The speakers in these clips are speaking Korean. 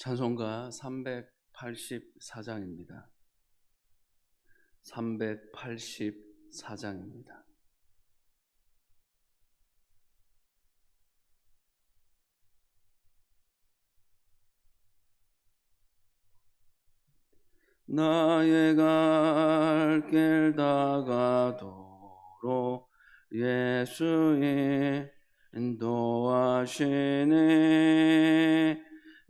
찬송가 384장입니다. 384장입니다. 나의 갈 길 다가도록 예수의 인도하시니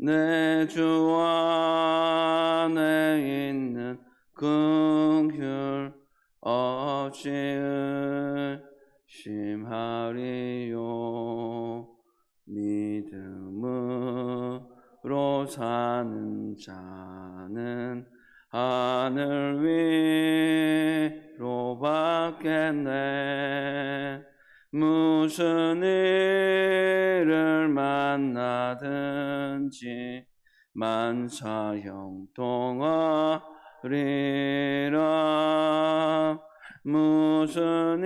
내 주 안에 있는 긍휼 없이 의심하리요. 믿음으로 사는 자는 하늘 위로 받겠네. 무슨 일을 만나든지 만사 형통하리라. 무슨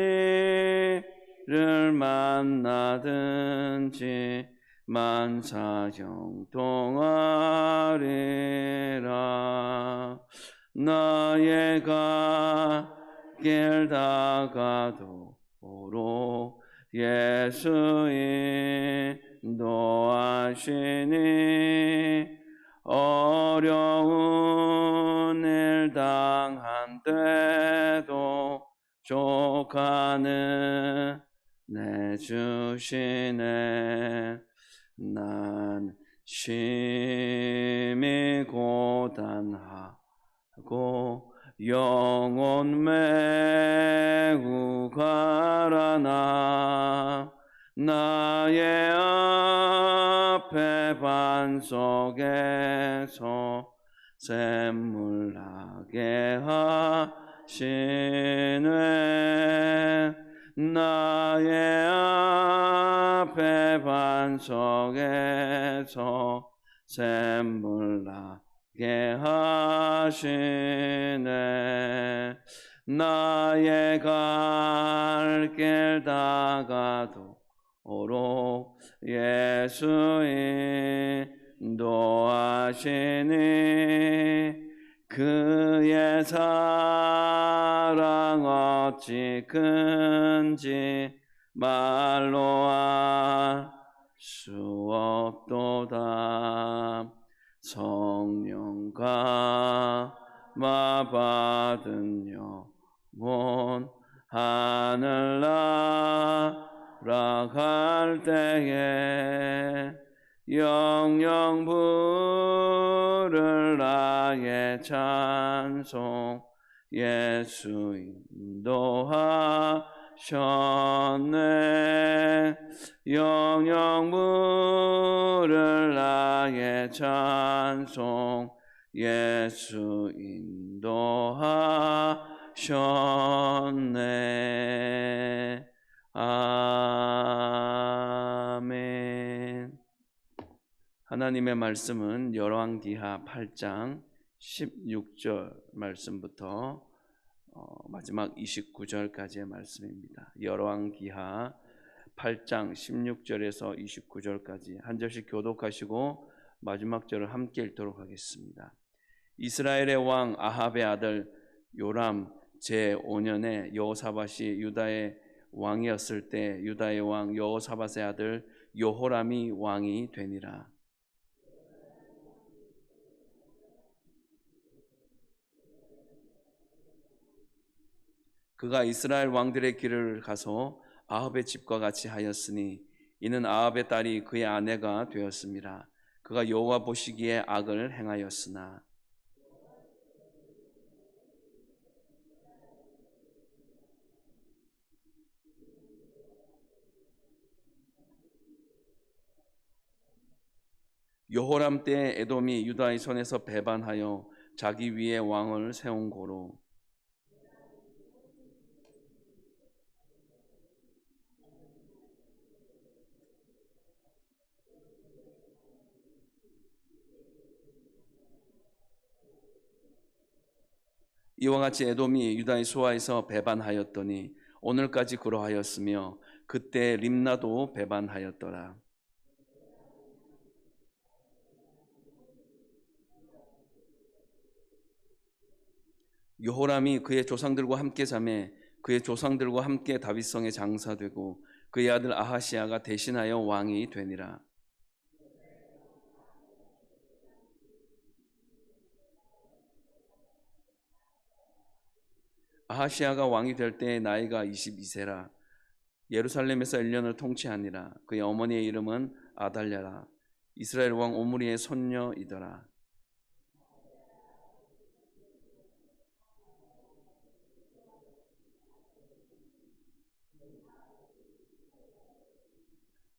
일을 만나든지 만사 형통하리라. 나의 갈 길 다가도록 예수 인도하시니 어려운 일 당한 때도 족하는 내 주시네. 난 심히 고단하고 영혼 매우 가라나 나의 앞에 반석에서 샘물 나게 하시네. 나의 앞에 반석에서 샘물 나게 하시네. 나의 갈 길 다가도록 예수 인도하시니 그의 사랑 어찌 큰지 말로 알 수 없도다. 성령 감화 받은 영혼 하늘 날아갈 때에 영영 부를 나의 찬송 예수 인도하셨네. 영영 부를 나의 찬송 예수 인도하셨네. 아멘. 하나님의 말씀은 열왕기하 8장 16절 말씀부터 마지막 29절까지의 말씀입니다. 열왕기하 8장 16절에서 29절까지 한 절씩 교독하시고 마지막 절을 함께 읽도록 하겠습니다. 이스라엘의 왕 아합의 아들 요람 제5년에 여호사밧이 유다의 왕이었을 때 유다의 왕 여호사밧의 아들 여호람이 왕이 되니라. 그가 이스라엘 왕들의 길을 가서 아합의 집과 같이 하였으니 이는 아합의 딸이 그의 아내가 되었습니다. 그가 여호와 보시기에 악을 행하였으나 여호람 때 에돔이 유다의 손에서 배반하여 자기 위에 왕을 세운 고로 이와 같이 에돔이 유다의 수하에서 배반하였더니 오늘까지 그러하였으며 그때 림나도 배반하였더라. 여호람이 그의 조상들과 함께 잠에 그의 조상들과 함께 다윗성에 장사되고 그의 아들 아하시아가 대신하여 왕이 되니라. 아하시아가 왕이 될 때의 나이가 22세라. 예루살렘에서 1년을 통치하니라. 그의 어머니의 이름은 아달랴라. 이스라엘 왕 오므리의 손녀이더라.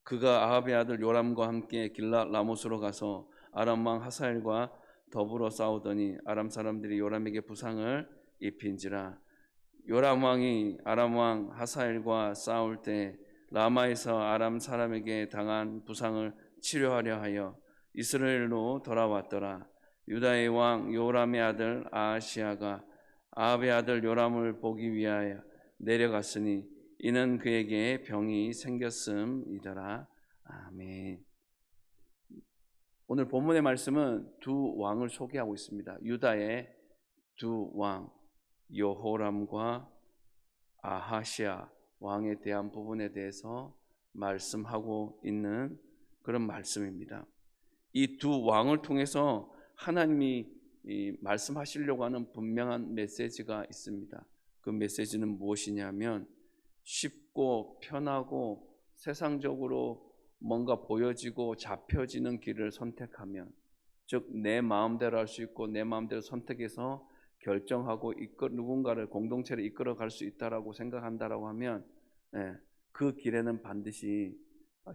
그가 아합의 아들 요람과 함께 길랏 라못으로 가서 아람 왕 하사엘과 더불어 싸우더니 아람 사람들이 요람에게 부상을 입힌지라. 요람 왕이 아람 왕 하사엘과 싸울 때 라마에서 아람 사람에게 당한 부상을 치료하려 하여 이스라엘로 돌아왔더라. 유다의 왕 요람의 아들 아하시아가 아합의 아들 요람을 보기 위하여 내려갔으니 이는 그에게 병이 생겼음이더라. 아멘. 오늘 본문의 말씀은 두 왕을 소개하고 있습니다. 유다의 두 왕 여호람과 아하시아 왕에 대한 부분에 대해서 말씀하고 있는 그런 말씀입니다. 이 두 왕을 통해서 하나님이 말씀하시려고 하는 분명한 메시지가 있습니다. 그 메시지는 무엇이냐면 쉽고 편하고 세상적으로 뭔가 보여지고 잡혀지는 길을 선택하면, 즉 내 마음대로 할 수 있고 내 마음대로 선택해서 결정하고 누군가를 공동체를 이끌어 갈 수 있다라고 생각한다라고 하면 그 길에는 반드시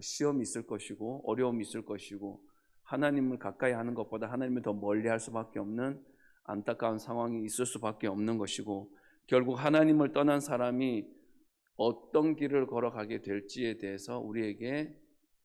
시험이 있을 것이고 어려움이 있을 것이고 하나님을 가까이 하는 것보다 하나님을 더 멀리 할 수밖에 없는 안타까운 상황이 있을 수밖에 없는 것이고, 결국 하나님을 떠난 사람이 어떤 길을 걸어가게 될지에 대해서 우리에게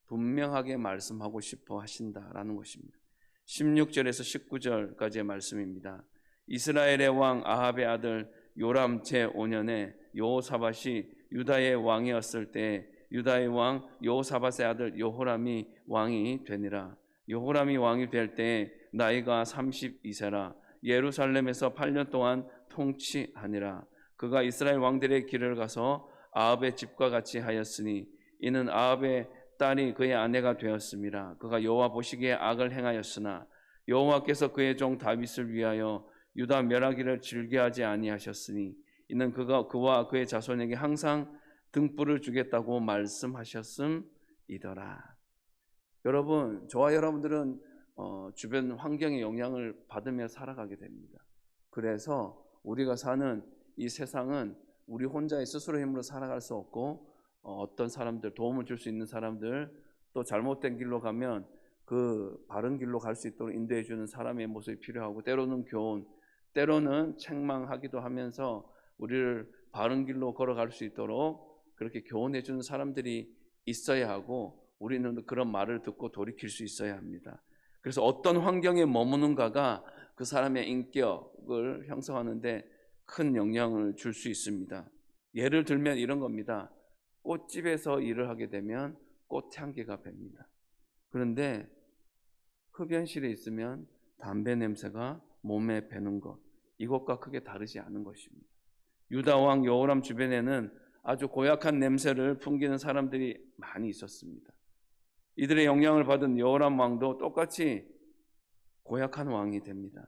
분명하게 말씀하고 싶어 하신다라는 것입니다. 16절에서 19절까지의 말씀입니다. 이스라엘의 왕 아합의 아들 요람 제5년에 여호사밧이 유다의 왕이었을 때 유다의 왕 여호사밧의 아들 여호람이 왕이 되니라. 여호람이 왕이 될 때 나이가 32세라. 예루살렘에서 8년 동안 통치하니라. 그가 이스라엘 왕들의 길을 가서 아합의 집과 같이 하였으니 이는 아합의 딸이 그의 아내가 되었음이라. 그가 여호와 보시기에 악을 행하였으나 여호와께서 그의 종 다윗을 위하여 유다 멸하기를 즐겨하지 아니하셨으니 이는 그와 그의 자손에게 항상 등불을 주겠다고 말씀하셨음이더라. 여러분, 저와 여러분들은 주변 환경의 영향을 받으며 살아가게 됩니다. 그래서 우리가 사는 이 세상은 우리 혼자의 스스로 힘으로 살아갈 수 없고 어떤 사람들, 도움을 줄 수 있는 사람들, 또 잘못된 길로 가면 그 바른 길로 갈 수 있도록 인도해 주는 사람의 모습이 필요하고, 때로는 교훈, 때로는 책망하기도 하면서 우리를 바른 길로 걸어갈 수 있도록 그렇게 교훈해 주는 사람들이 있어야 하고, 우리는 그런 말을 듣고 돌이킬 수 있어야 합니다. 그래서 어떤 환경에 머무는가가 그 사람의 인격을 형성하는데 큰 영향을 줄 수 있습니다. 예를 들면 이런 겁니다. 꽃집에서 일을 하게 되면 꽃향기가 붑니다. 그런데 흡연실에 있으면 담배 냄새가 몸에 배는 것, 이것과 크게 다르지 않은 것입니다. 유다 왕 여호람 주변에는 아주 고약한 냄새를 풍기는 사람들이 많이 있었습니다. 이들의 영향을 받은 여호람 왕도 똑같이 고약한 왕이 됩니다.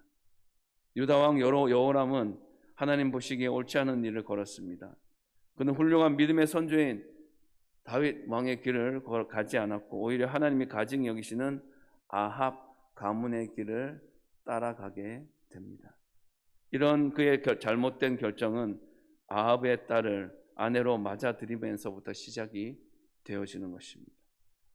유다 왕 여호람은 하나님 보시기에 옳지 않은 일을 걸었습니다. 그는 훌륭한 믿음의 선조인 다윗 왕의 길을 가지 않았고 오히려 하나님이 가증히 여기시는 아합 가문의 길을 따라가게 됩니다. 이런 그의 잘못된 결정은 아합의 딸을 아내로 맞아들이면서부터 시작이 되어지는 것입니다.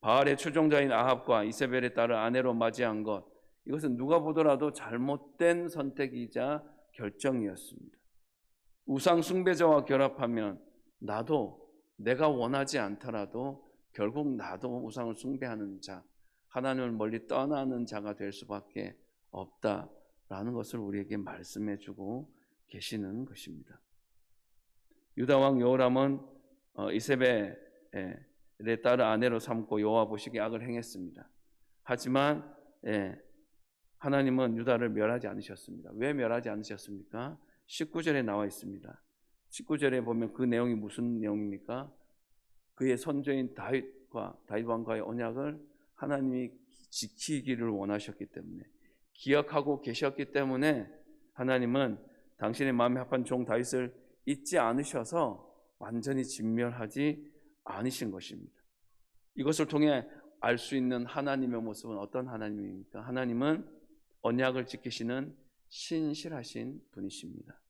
바알의 추종자인 아합과 이세벨의 딸을 아내로 맞이한 것, 이것은 누가 보더라도 잘못된 선택이자 결정이었습니다. 우상 숭배자와 결합하면 나도 내가 원하지 않더라도 결국 나도 우상을 숭배하는 자, 하나님을 멀리 떠나는 자가 될 수밖에 없다라는 것을 우리에게 말씀해 주고 계시는 것입니다. 유다 왕 여호람은 이세벨의 딸을 아내로 삼고 여호와 보시기에 악을 행했습니다. 하지만 하나님은 유다를 멸하지 않으셨습니다. 왜 멸하지 않으셨습니까? 19절에 나와 있습니다. 19절에 보면 그 내용이 무슨 내용입니까? 그의 선조인 다윗 왕과의 언약을 하나님이 지키기를 원하셨기 때문에, 기억하고 계셨기 때문에 하나님은 당신의 마음에 합한 종 다윗을 잊지 않으셔서 완전히 진멸하지 않으신 것입니다. 이것을 통해 알 수 있는 하나님의 모습은 어떤 하나님입니까? 하나님은 언약을 지키시는 신실하신 분이십니다.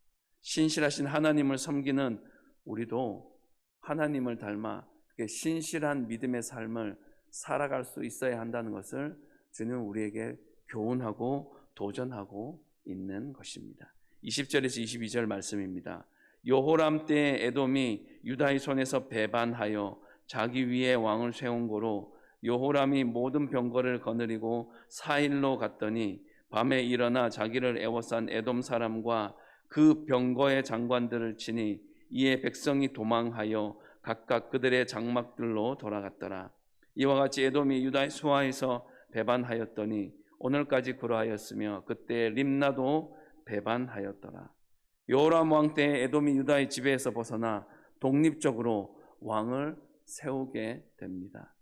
신실하신 하나님을 섬기는 우리도 하나님을 닮아 신실한 믿음의 삶을 살아갈 수 있어야 한다는 것을 주는 우리에게 교훈하고 도전하고 있는 것입니다. 20절에서 22절 말씀입니다. 여호람 때에 에돔이 유다의 손에서 배반하여 자기 위에 왕을 세운 고로 여호람이 모든 병거를 거느리고 사일로 갔더니 밤에 일어나 자기를 애워싼 에돔 사람과 그 병거의 장관들을 치니 이에 백성이 도망하여 각각 그들의 장막들로 돌아갔더라. 이와 같이 에돔이 유다의 수하에서 배반하였더니 오늘까지 그러하였으며 그때 림나도 배반하였더라. 여호람 왕 때에 에돔이 유다의 지배에서 벗어나 독립적으로 왕을 세우게 됩니다.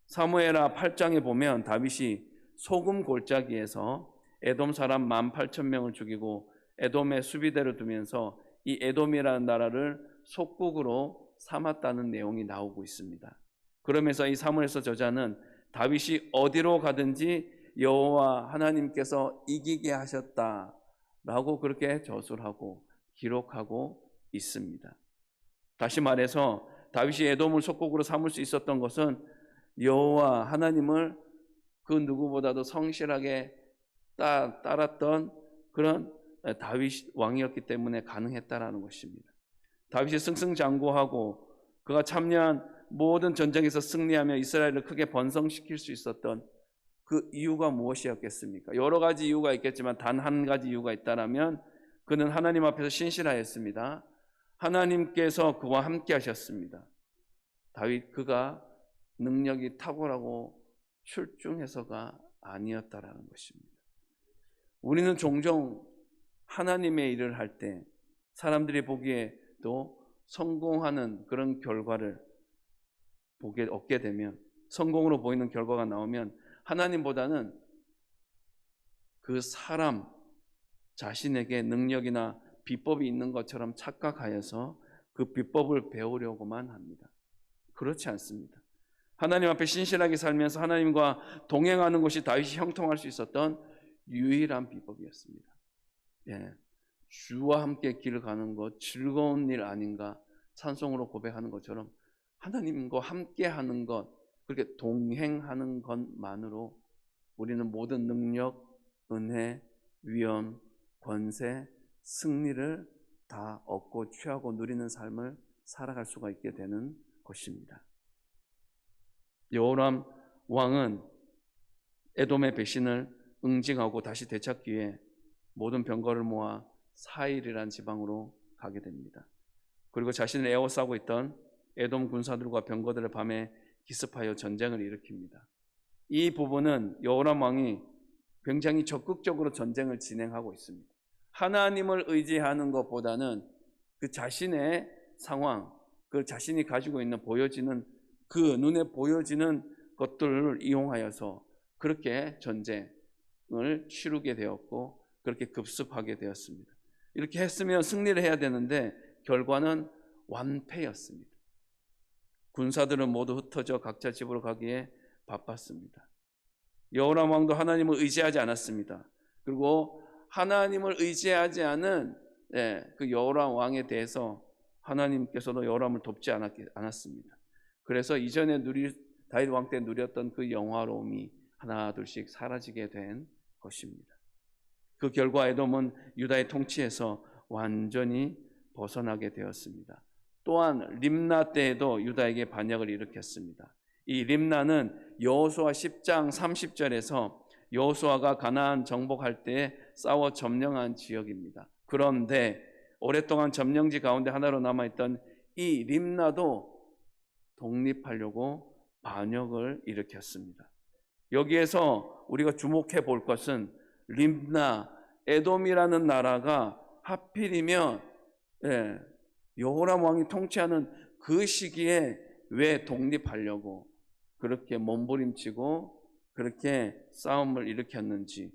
사무엘하 8장에 보면 다윗이 소금 골짜기에서 에돔 사람 18,000명을 죽이고 에돔의 수비대를 두면서 이 에돔이라는 나라를 속국으로 삼았다는 내용이 나오고 있습니다. 그러면서 이 사무엘서 저자는 다윗이 어디로 가든지 여호와 하나님께서 이기게 하셨다라고 그렇게 저술하고 기록하고 있습니다. 다시 말해서 다윗이 에돔을 속국으로 삼을 수 있었던 것은 여호와 하나님을 그 누구보다도 성실하게 따랐던 그런 다윗 왕이었기 때문에 가능했다라는 것입니다. 다윗이 승승장구하고 그가 참여한 모든 전쟁에서 승리하며 이스라엘을 크게 번성시킬 수 있었던 그 이유가 무엇이었겠습니까? 여러 가지 이유가 있겠지만 단 한 가지 이유가 있다라면 그는 하나님 앞에서 신실하였습니다. 하나님께서 그와 함께 하셨습니다. 다윗 그가 능력이 탁월하고 출중해서가 아니었다라는 것입니다. 우리는 종종 하나님의 일을 할 때 사람들이 보기에도 성공하는 그런 결과를 얻게 되면, 성공으로 보이는 결과가 나오면 하나님보다는 그 사람 자신에게 능력이나 비법이 있는 것처럼 착각하여서 그 비법을 배우려고만 합니다. 그렇지 않습니다. 하나님 앞에 신실하게 살면서 하나님과 동행하는 것이 다윗이 형통할 수 있었던 유일한 비법이었습니다. 예, 주와 함께 길을 가는 것 즐거운 일 아닌가 찬송으로 고백하는 것처럼 하나님과 함께 하는 것, 그렇게 동행하는 것만으로 우리는 모든 능력, 은혜, 위엄, 권세, 승리를 다 얻고 취하고 누리는 삶을 살아갈 수가 있게 되는 것입니다. 여호람 왕은 에돔의 배신을 응징하고 다시 되찾기 위해 모든 병거를 모아 사일이라는 지방으로 가게 됩니다. 그리고 자신을 에워싸고 있던 에돔 군사들과 병거들을 밤에 기습하여 전쟁을 일으킵니다. 이 부분은 여호람 왕이 굉장히 적극적으로 전쟁을 진행하고 있습니다. 하나님을 의지하는 것보다는 그 자신의 상황, 그 자신이 가지고 있는 보여지는 그 눈에 보여지는 것들을 이용하여서 그렇게 전쟁을 치르게 되었고 그렇게 급습하게 되었습니다. 이렇게 했으면 승리를 해야 되는데 결과는 완패였습니다. 군사들은 모두 흩어져 각자 집으로 가기에 바빴습니다. 여호람 왕도 하나님을 의지하지 않았습니다. 그리고 하나님을 의지하지 않은 그 여호람 왕에 대해서 하나님께서도 여호람을 돕지 않았습니다. 그래서 이전에 다윗 왕 때 누렸던 그 영화로움이 하나 둘씩 사라지게 된 것입니다. 그 결과 에돔은 유다의 통치에서 완전히 벗어나게 되었습니다. 또한 림나 때에도 유다에게 반역을 일으켰습니다. 이 림나는 여호수아 10장 30절에서 여호수아가 가나안 정복할 때 싸워 점령한 지역입니다. 그런데 오랫동안 점령지 가운데 하나로 남아있던 이 림나도 독립하려고 반역을 일으켰습니다. 여기에서 우리가 주목해 볼 것은 림나, 에돔이라는 나라가 하필이면 여호람 왕이 통치하는 그 시기에 왜 독립하려고 그렇게 몸부림치고 그렇게 싸움을 일으켰는지,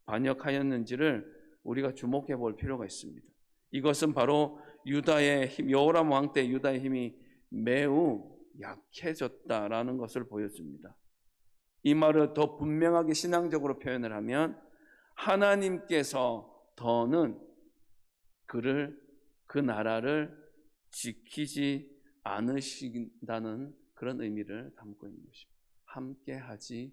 반역하였는지를 우리가 주목해 볼 필요가 있습니다. 이것은 바로 유다의 힘, 여호람 왕 때 유다의 힘이 매우 약해졌다라는 것을 보여줍니다. 이 말을 더 분명하게 신앙적으로 표현을 하면 하나님께서 더는 그 나라를 지키지 않으신다는 그런 의미를 담고 있는 것입니다. 함께하지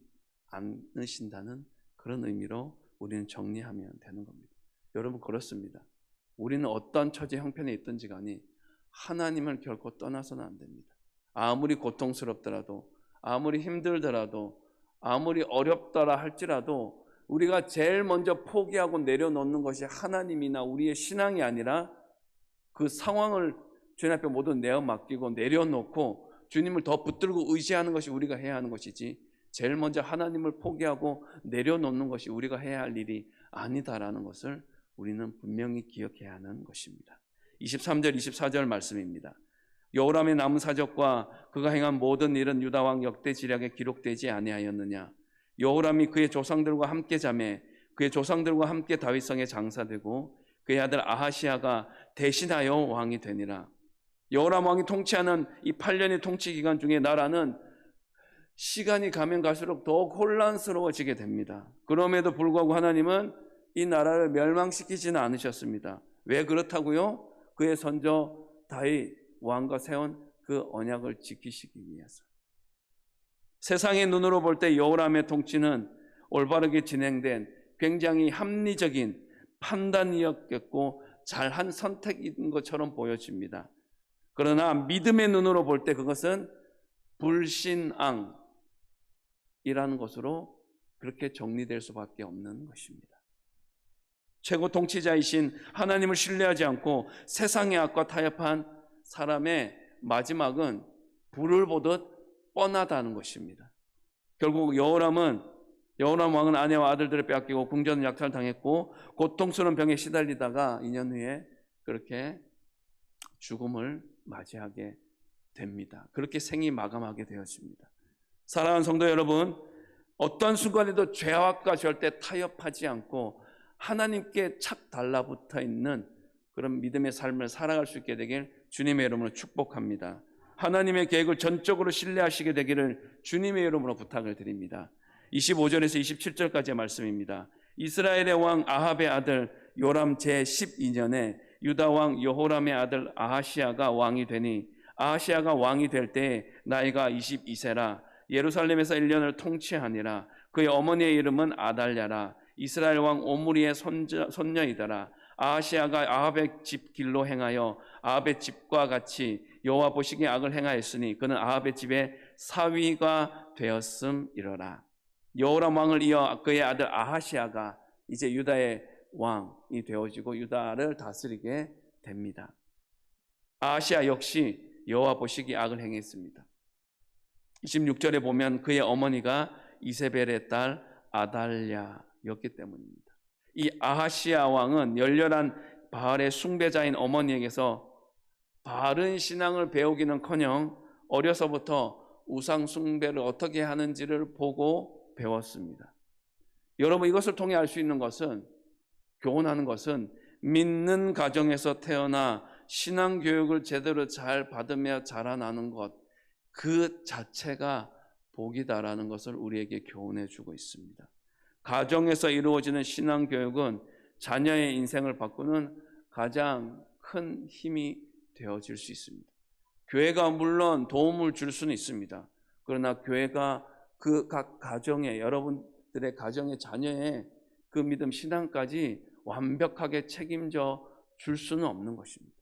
않으신다는 그런 의미로 우리는 정리하면 되는 겁니다. 여러분, 그렇습니다. 우리는 어떤 처지 형편에 있든지 간에 하나님을 결코 떠나서는 안 됩니다. 아무리 고통스럽더라도, 아무리 힘들더라도, 아무리 어렵더라 할지라도 우리가 제일 먼저 포기하고 내려놓는 것이 하나님이나 우리의 신앙이 아니라 그 상황을 주님 앞에 모두 내어 맡기고 내려놓고 주님을 더 붙들고 의지하는 것이 우리가 해야 하는 것이지, 제일 먼저 하나님을 포기하고 내려놓는 것이 우리가 해야 할 일이 아니다라는 것을 우리는 분명히 기억해야 하는 것입니다. 23절 24절 말씀입니다. 여호람의 남은 사적과 그가 행한 모든 일은 유다 왕 역대 지략에 기록되지 아니하였느냐. 여호람이 그의 조상들과 함께 자매 그의 조상들과 함께 다윗성에 장사되고 그의 아들 아하시아가 대신하여 왕이 되니라. 여호람 왕이 통치하는 이 8년의 통치 기간 중에 나라는 시간이 가면 갈수록 더욱 혼란스러워지게 됩니다. 그럼에도 불구하고 하나님은 이 나라를 멸망시키지는 않으셨습니다. 왜 그렇다고요? 그의 선조 다윗 왕과 세운 그 언약을 지키시기 위해서. 세상의 눈으로 볼 때 여호람의 통치는 올바르게 진행된 굉장히 합리적인 판단이었겠고 잘한 선택인 것처럼 보여집니다. 그러나 믿음의 눈으로 볼 때 그것은 불신앙이라는 것으로 그렇게 정리될 수밖에 없는 것입니다. 최고 통치자이신 하나님을 신뢰하지 않고 세상의 악과 타협한 사람의 마지막은 불을 보듯 뻔하다는 것입니다. 결국 여호람 왕은 아내와 아들들을 빼앗기고 궁전은 약탈당했고 고통스러운 병에 시달리다가 2년 후에 그렇게 죽음을 맞이하게 됩니다. 그렇게 생이 마감하게 되었습니다. 사랑하는 성도 여러분, 어떤 순간에도 죄악과 절대 타협하지 않고 하나님께 착 달라붙어 있는 그런 믿음의 삶을 살아갈 수 있게 되길 주님의 이름으로 축복합니다. 하나님의 계획을 전적으로 신뢰하시게 되기를 주님의 이름으로 부탁을 드립니다. 25절에서 27절까지의 말씀입니다. 이스라엘의 왕 아합의 아들 요람 제12년에 유다 왕 여호람의 아들 아하시아가 왕이 되니 아하시아가 왕이 될 때 나이가 22세라 예루살렘에서 1년을 통치하니라. 그의 어머니의 이름은 아달랴라. 이스라엘 왕 오므리의 손녀이더라. 아하시아가 아합의 집 길로 행하여 아합의 집과 같이 여호와 보시기에 악을 행하였으니 그는 아합의 집의 사위가 되었음이러라. 여호람 왕을 이어 그의 아들 아하시아가 이제 유다의 왕이 되어지고 유다를 다스리게 됩니다. 아하시아 역시 여호와 보시기에 악을 행했습니다. 26절에 보면 그의 어머니가 이세벨의 딸 아달랴였기 때문입니다. 이 아하시아 왕은 열렬한 바알의 숭배자인 어머니에게서 바른 신앙을 배우기는커녕 어려서부터 우상 숭배를 어떻게 하는지를 보고 배웠습니다. 여러분, 이것을 통해 알 수 있는 것은, 교훈하는 것은 믿는 가정에서 태어나 신앙 교육을 제대로 잘 받으며 자라나는 것 그 자체가 복이다라는 것을 우리에게 교훈해 주고 있습니다. 가정에서 이루어지는 신앙 교육은 자녀의 인생을 바꾸는 가장 큰 힘이 되어질 수 있습니다. 교회가 물론 도움을 줄 수는 있습니다. 그러나 교회가 그 각 가정에, 여러분들의 가정의 자녀의 그 믿음 신앙까지 완벽하게 책임져 줄 수는 없는 것입니다.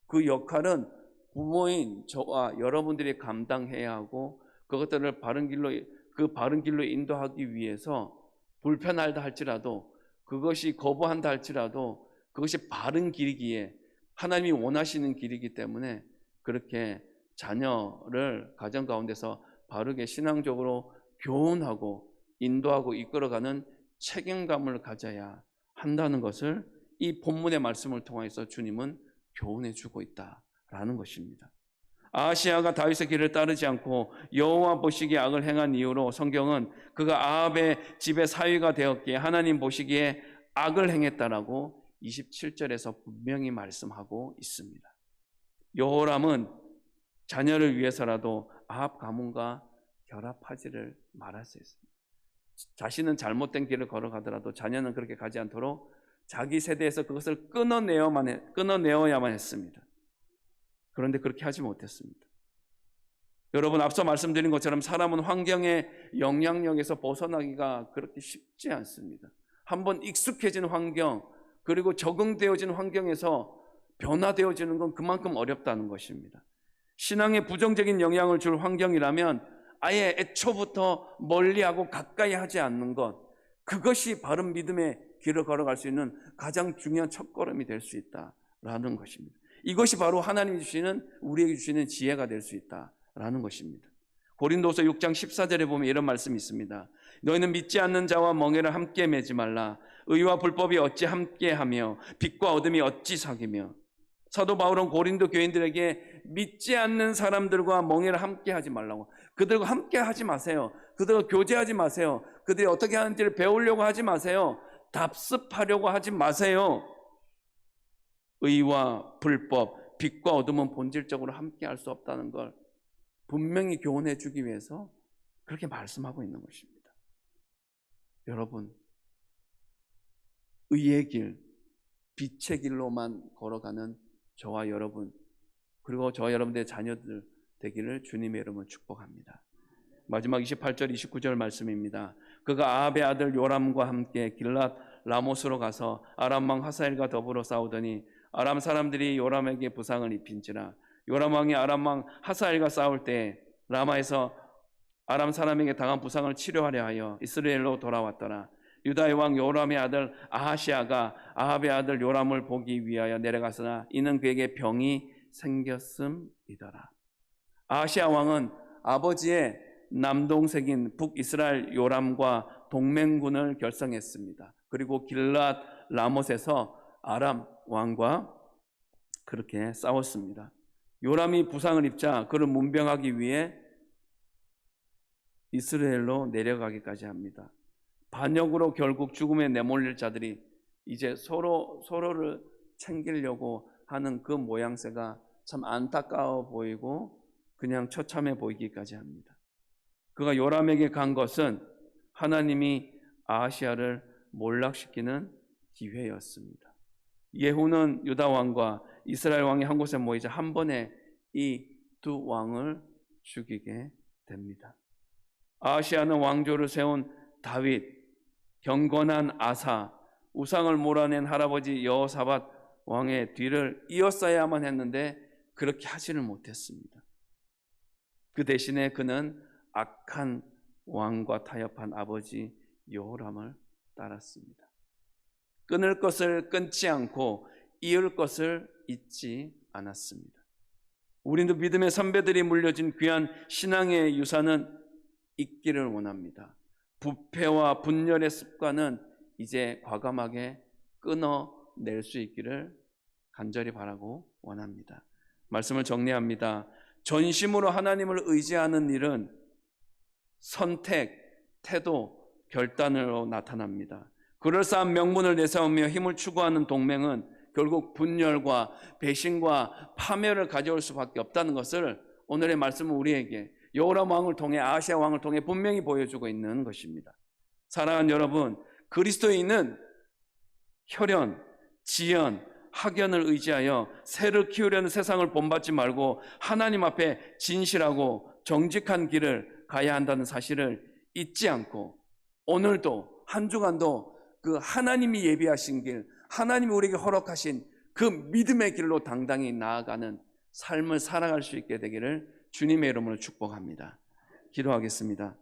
그 역할은 부모인 저와 여러분들이 감당해야 하고 그것들을 바른 길로 인도하기 위해서 불편하다 할지라도, 그것이 거부한다 할지라도 그것이 바른 길이기에 하나님이 원하시는 길이기 때문에 그렇게 자녀를 가정 가운데서 바르게 신앙적으로 교훈하고 인도하고 이끌어가는 책임감을 가져야 한다는 것을 이 본문의 말씀을 통해서 주님은 교훈해 주고 있다라는 것입니다. 아하시아가 다윗의 길을 따르지 않고 여호와 보시기에 악을 행한 이유로 성경은 그가 아합의 집의 사위가 되었기에 하나님 보시기에 악을 행했다라고 27절에서 분명히 말씀하고 있습니다. 여호람은 자녀를 위해서라도 아합 가문과 결합하지를 말았습니다. 자신은 잘못된 길을 걸어가더라도 자녀는 그렇게 가지 않도록 자기 세대에서 그것을 끊어내어야만 했습니다. 그런데 그렇게 하지 못했습니다. 여러분, 앞서 말씀드린 것처럼 사람은 환경의 영향력에서 벗어나기가 그렇게 쉽지 않습니다. 한번 익숙해진 환경, 그리고 적응되어진 환경에서 변화되어지는 건 그만큼 어렵다는 것입니다. 신앙에 부정적인 영향을 줄 환경이라면 아예 애초부터 멀리하고 가까이 하지 않는 것, 그것이 바른 믿음의 길을 걸어갈 수 있는 가장 중요한 첫걸음이 될 수 있다라는 것입니다. 이것이 바로 하나님이 주시는, 우리에게 주시는 지혜가 될 수 있다라는 것입니다. 고린도서 6장 14절에 보면 이런 말씀이 있습니다. 너희는 믿지 않는 자와 멍에를 함께 매지 말라. 의와 불법이 어찌 함께하며 빛과 어둠이 어찌 사귀며. 사도 바울은 고린도 교인들에게 믿지 않는 사람들과 멍에를 함께 하지 말라고, 그들과 함께 하지 마세요. 그들과 교제하지 마세요. 그들이 어떻게 하는지를 배우려고 하지 마세요. 답습하려고 하지 마세요. 의와 불법, 빛과 어둠은 본질적으로 함께 할 수 없다는 걸 분명히 교훈해 주기 위해서 그렇게 말씀하고 있는 것입니다. 여러분, 의의 길, 빛의 길로만 걸어가는 저와 여러분, 그리고 저와 여러분들의 자녀들 되기를 주님의 이름으로 축복합니다. 마지막 28절 29절 말씀입니다. 그가 아합의 아들 요람과 함께 길랏 라못으로 가서 아람 왕 하사엘과 더불어 싸우더니 아람 사람들이 요람에게 부상을 입힌지라. 요람 왕이 아람 왕 하사엘과 싸울 때 라마에서 아람 사람에게 당한 부상을 치료하려 하여 이스라엘로 돌아왔더라. 유다의 왕 요람의 아들 아하시아가 아합의 아들 요람을 보기 위하여 내려갔으나 이는 그에게 병이 생겼음이더라. 아하시아 왕은 아버지의 남동생인 북이스라엘 요람과 동맹군을 결성했습니다. 그리고 길랏 라못에서 아람 왕과 그렇게 싸웠습니다. 요람이 부상을 입자 그를 문병하기 위해 이스라엘로 내려가기까지 합니다. 반역으로 결국 죽음에 내몰릴 자들이 이제 서로를 챙기려고 하는 그 모양새가 참 안타까워 보이고 그냥 처참해 보이기까지 합니다. 그가 요람에게 간 것은 하나님이 아하시아를 몰락시키는 기회였습니다. 예후는 유다 왕과 이스라엘 왕이 한 곳에 모이자 한 번에 이 두 왕을 죽이게 됩니다. 아하시아는 왕조를 세운 다윗, 경건한 아사, 우상을 몰아낸 할아버지 여호사밧 왕의 뒤를 이었어야만 했는데 그렇게 하지를 못했습니다. 그 대신에 그는 악한 왕과 타협한 아버지 여호람을 따랐습니다. 끊을 것을 끊지 않고 이을 것을 잊지 않았습니다. 우리도 믿음의 선배들이 물려진 귀한 신앙의 유산은 잊기를 원합니다. 부패와 분열의 습관은 이제 과감하게 끊어낼 수 있기를 간절히 바라고 원합니다. 말씀을 정리합니다. 전심으로 하나님을 의지하는 일은 선택, 태도, 결단으로 나타납니다. 그럴싸한 명분을 내세우며 힘을 추구하는 동맹은 결국 분열과 배신과 파멸을 가져올 수밖에 없다는 것을 오늘의 말씀은 우리에게 여호람 왕을 통해 아하시아 왕을 통해 분명히 보여주고 있는 것입니다. 사랑하는 여러분, 그리스도인은 혈연, 지연, 학연을 의지하여 새를 키우려는 세상을 본받지 말고 하나님 앞에 진실하고 정직한 길을 가야 한다는 사실을 잊지 않고 오늘도 한 주간도 그 하나님이 예비하신 길, 하나님이 우리에게 허락하신 그 믿음의 길로 당당히 나아가는 삶을 살아갈 수 있게 되기를 주님의 이름으로 축복합니다. 기도하겠습니다.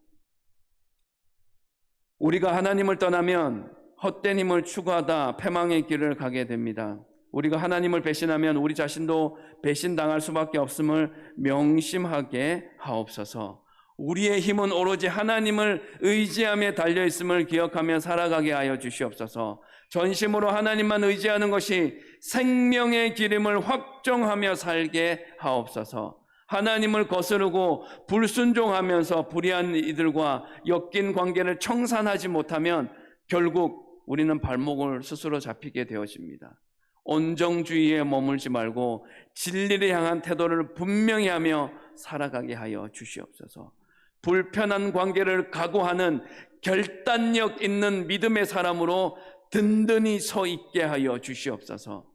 우리가 하나님을 떠나면 헛된 힘을 추구하다 패망의 길을 가게 됩니다. 우리가 하나님을 배신하면 우리 자신도 배신당할 수밖에 없음을 명심하게 하옵소서. 우리의 힘은 오로지 하나님을 의지함에 달려있음을 기억하며 살아가게 하여 주시옵소서. 전심으로 하나님만 의지하는 것이 생명의 기름을 확정하며 살게 하옵소서. 하나님을 거스르고 불순종하면서 불의한 이들과 엮인 관계를 청산하지 못하면 결국 우리는 발목을 스스로 잡히게 되어집니다. 온정주의에 머물지 말고 진리를 향한 태도를 분명히 하며 살아가게 하여 주시옵소서. 불편한 관계를 각오하는 결단력 있는 믿음의 사람으로 든든히 서 있게 하여 주시옵소서.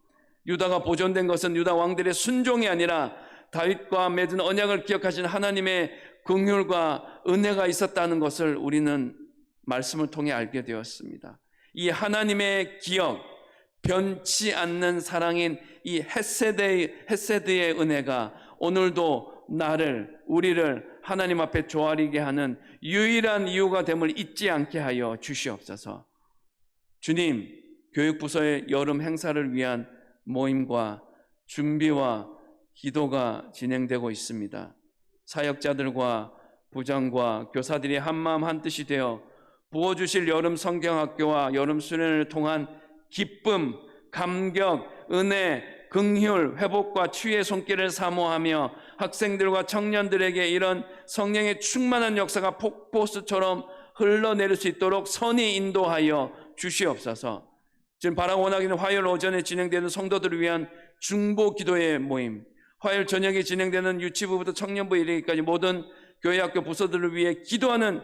유다가 보존된 것은 유다 왕들의 순종이 아니라 다윗과 맺은 언약을 기억하신 하나님의 긍휼과 은혜가 있었다는 것을 우리는 말씀을 통해 알게 되었습니다. 이 하나님의 기억, 변치 않는 사랑인 이 헤세드의 은혜가 오늘도 우리를 하나님 앞에 조아리게 하는 유일한 이유가 됨을 잊지 않게 하여 주시옵소서. 주님, 교육부서의 여름 행사를 위한 모임과 준비와 기도가 진행되고 있습니다. 사역자들과 부장과 교사들이 한마음 한뜻이 되어 부어주실 여름 성경학교와 여름 수련을 통한 기쁨, 감격, 은혜, 긍휼, 회복과 치유의 손길을 사모하며 학생들과 청년들에게 이런 성령의 충만한 역사가 폭포수처럼 흘러내릴 수 있도록 선히 인도하여 주시옵소서. 지금 바라고 원하기는 화요일 오전에 진행되는 성도들을 위한 중보 기도의 모임, 화요일 저녁에 진행되는 유치부부터 청년부 이르기까지 모든 교회 학교 부서들을 위해 기도하는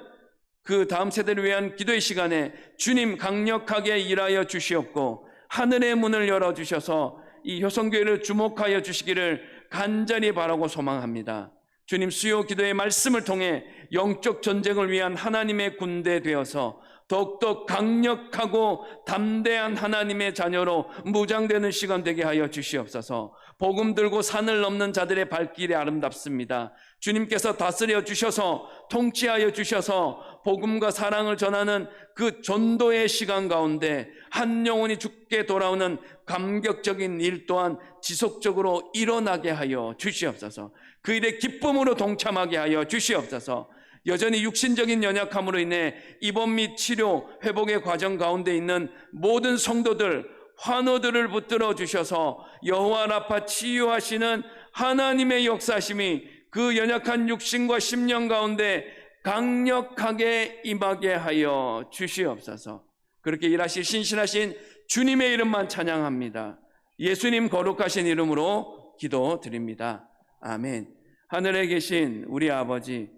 그 다음 세대를 위한 기도의 시간에 주님 강력하게 일하여 주시옵고 하늘의 문을 열어주셔서 이 효성교회를 주목하여 주시기를 간절히 바라고 소망합니다. 주님, 수요 기도의 말씀을 통해 영적 전쟁을 위한 하나님의 군대 되어서 더욱더 강력하고 담대한 하나님의 자녀로 무장되는 시간 되게 하여 주시옵소서. 복음 들고 산을 넘는 자들의 발길이 아름답습니다. 주님께서 다스려 주셔서 통치하여 주셔서 복음과 사랑을 전하는 그 전도의 시간 가운데 한 영혼이 죽게 돌아오는 감격적인 일 또한 지속적으로 일어나게 하여 주시옵소서. 그 일에 기쁨으로 동참하게 하여 주시옵소서. 여전히 육신적인 연약함으로 인해 입원 및 치료, 회복의 과정 가운데 있는 모든 성도들, 환우들을 붙들어 주셔서 여호와 라파 치유하시는 하나님의 역사심이 그 연약한 육신과 심령 가운데 강력하게 임하게 하여 주시옵소서. 그렇게 일하실 신실하신 주님의 이름만 찬양합니다. 예수님 거룩하신 이름으로 기도드립니다. 아멘. 하늘에 계신 우리 아버지의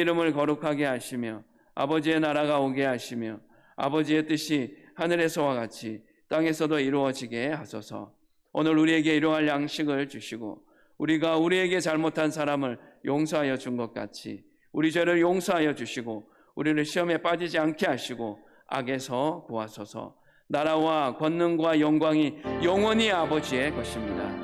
이름을 거룩하게 하시며 아버지의 나라가 오게 하시며 아버지의 뜻이 하늘에서와 같이 땅에서도 이루어지게 하소서. 오늘 우리에게 일용할 양식을 주시고 우리가 우리에게 잘못한 사람을 용서하여 준 것 같이 우리 죄를 용서하여 주시고 우리를 시험에 빠지지 않게 하시고 악에서 구하소서. 나라와 권능과 영광이 영원히 아버지의 것입니다.